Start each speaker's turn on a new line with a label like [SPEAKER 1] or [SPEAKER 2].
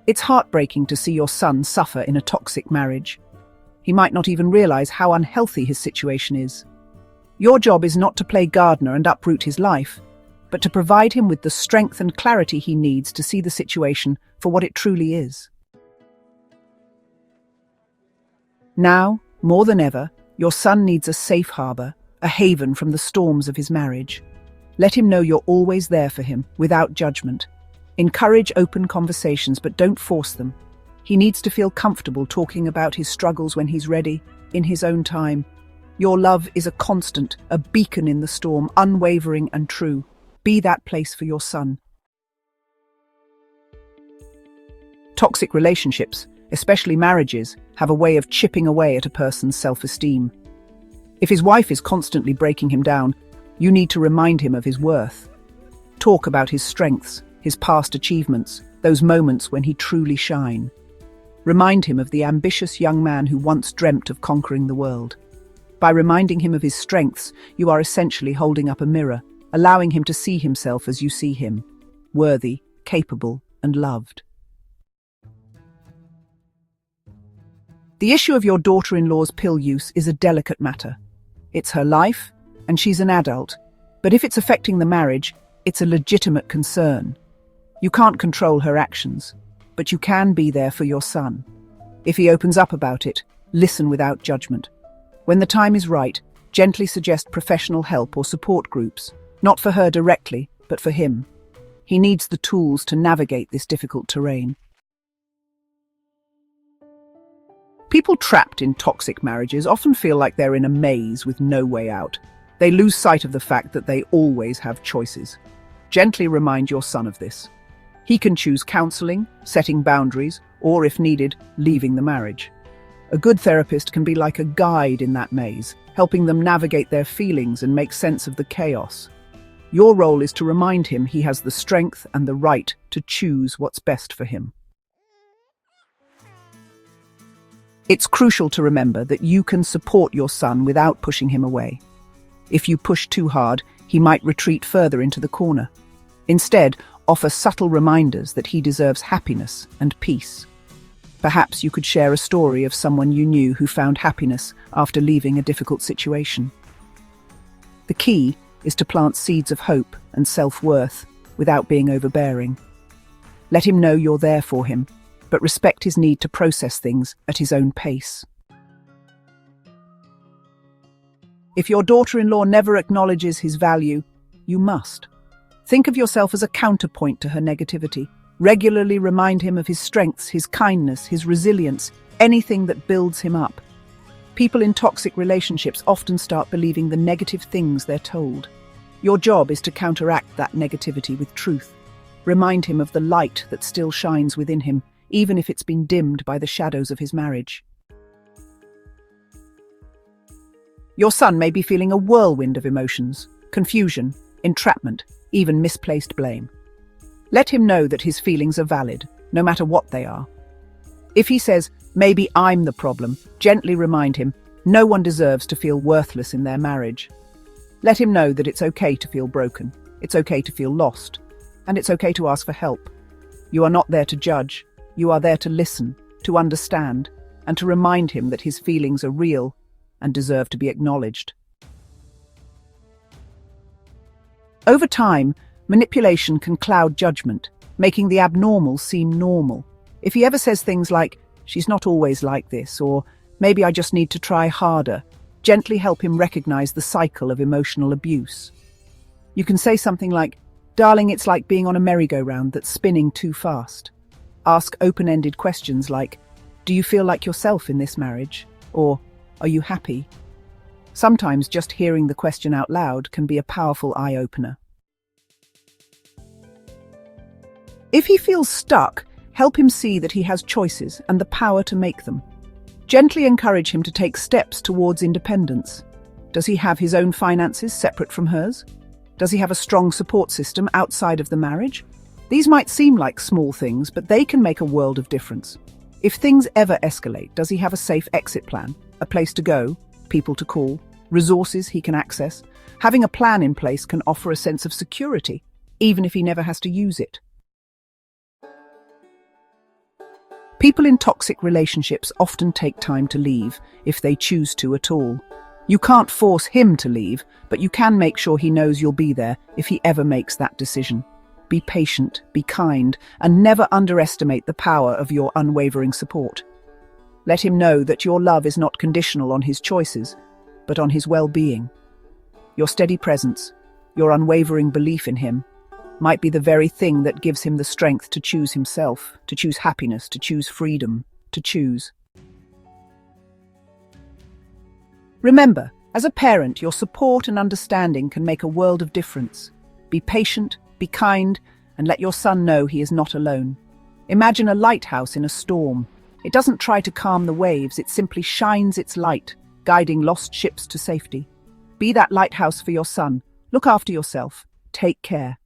[SPEAKER 1] It's heartbreaking to see your son suffer in a toxic marriage. He might not even realize how unhealthy his situation is. Your job is not to play gardener and uproot his life, but to provide him with the strength and clarity he needs to see the situation for what it truly is. Now, more than ever, your son needs a safe harbor, a haven from the storms of his marriage. Let him know you're always there for him, without judgment. Encourage open conversations, but don't force them. He needs to feel comfortable talking about his struggles when he's ready, in his own time. Your love is a constant, a beacon in the storm, unwavering and true. Be that place for your son. Toxic relationships, especially marriages, have a way of chipping away at a person's self-esteem. If his wife is constantly breaking him down, you need to remind him of his worth. Talk about his strengths, his past achievements, those moments when he truly shine. Remind him of the ambitious young man who once dreamt of conquering the world. By reminding him of his strengths, you are essentially holding up a mirror, allowing him to see himself as you see him, worthy, capable, and loved. The issue of your daughter-in-law's pill use is a delicate matter. It's her life, and she's an adult, but if it's affecting the marriage, it's a legitimate concern. You can't control her actions, but you can be there for your son. If he opens up about it, listen without judgment. When the time is right, gently suggest professional help or support groups, not for her directly, but for him. He needs the tools to navigate this difficult terrain. People trapped in toxic marriages often feel like they're in a maze with no way out. They lose sight of the fact that they always have choices. Gently remind your son of this. He can choose counseling, setting boundaries, or, if needed, leaving the marriage. A good therapist can be like a guide in that maze, helping them navigate their feelings and make sense of the chaos. Your role is to remind him he has the strength and the right to choose what's best for him. It's crucial to remember that you can support your son without pushing him away. If you push too hard, he might retreat further into the corner. Instead, offer subtle reminders that he deserves happiness and peace. Perhaps you could share a story of someone you knew who found happiness after leaving a difficult situation. The key is to plant seeds of hope and self-worth without being overbearing. Let him know you're there for him, but respect his need to process things at his own pace. If your daughter-in-law never acknowledges his value, you must. Think of yourself as a counterpoint to her negativity. Regularly remind him of his strengths, his kindness, his resilience, anything that builds him up. People in toxic relationships often start believing the negative things they're told. Your job is to counteract that negativity with truth. Remind him of the light that still shines within him, even if it's been dimmed by the shadows of his marriage. Your son may be feeling a whirlwind of emotions, confusion, entrapment, even misplaced blame. Let him know that his feelings are valid, no matter what they are. If he says, "Maybe I'm the problem," gently remind him, no one deserves to feel worthless in their marriage. Let him know that it's okay to feel broken, it's okay to feel lost, and it's okay to ask for help. You are not there to judge, you are there to listen, to understand, and to remind him that his feelings are real and deserve to be acknowledged. Over time, manipulation can cloud judgment, making the abnormal seem normal. If he ever says things like, "She's not always like this," or "Maybe I just need to try harder," gently help him recognize the cycle of emotional abuse. You can say something like, "Darling, it's like being on a merry-go-round that's spinning too fast." Ask open-ended questions like, "Do you feel like yourself in this marriage?" Or, "Are you happy?" Sometimes just hearing the question out loud can be a powerful eye-opener. If he feels stuck, help him see that he has choices and the power to make them. Gently encourage him to take steps towards independence. Does he have his own finances separate from hers? Does he have a strong support system outside of the marriage? These might seem like small things, but they can make a world of difference. If things ever escalate, does he have a safe exit plan? A place to go? People to call? Resources he can access? Having a plan in place can offer a sense of security, even if he never has to use it. People in toxic relationships often take time to leave, if they choose to at all. You can't force him to leave, but you can make sure he knows you'll be there if he ever makes that decision. Be patient, be kind, and never underestimate the power of your unwavering support. Let him know that your love is not conditional on his choices, but on his well-being. Your steady presence, your unwavering belief in him, might be the very thing that gives him the strength to choose himself, to choose happiness, to choose freedom, to choose. Remember, as a parent, your support and understanding can make a world of difference. Be patient, be kind, and let your son know he is not alone. Imagine a lighthouse in a storm. It doesn't try to calm the waves, it simply shines its light, guiding lost ships to safety. Be that lighthouse for your son. Look after yourself. Take care.